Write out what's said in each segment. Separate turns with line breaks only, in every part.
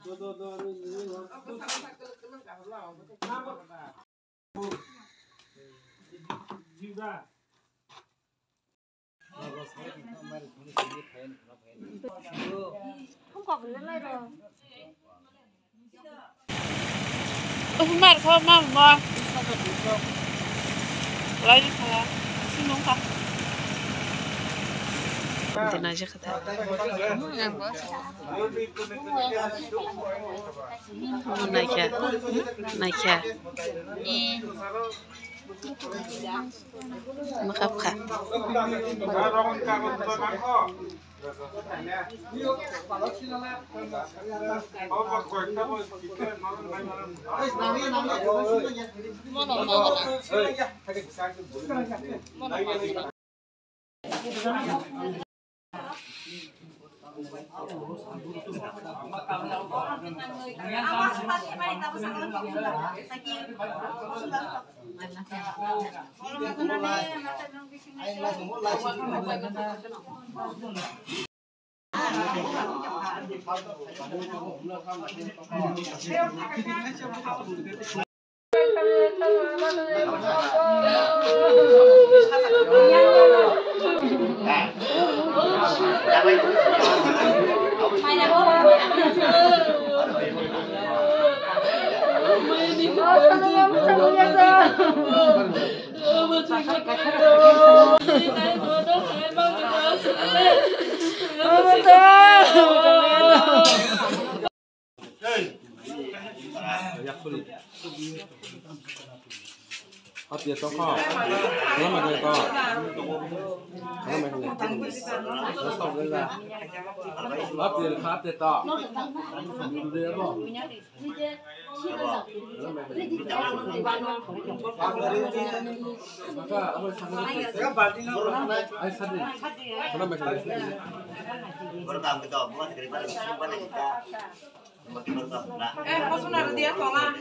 Không có vấn đề rồi.
Mát không mát mà. Lấy đi khá. Xin mong khá. Nanti aja kata. Naik ya. Naik ya. Makap kah?
Hấp tiệt cho kho, nó mà người to, nó mà người nó xong rồi ra, hấp tiệt to,ดูดีป่ะแล้วก็เอาไปทำอะไรไอ้สัตว์นี่เขาไม่ใช่
baru tahu kita buat dari mana kita makin baru tahu lah
Pas benar dia tolak.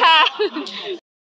ค่ะ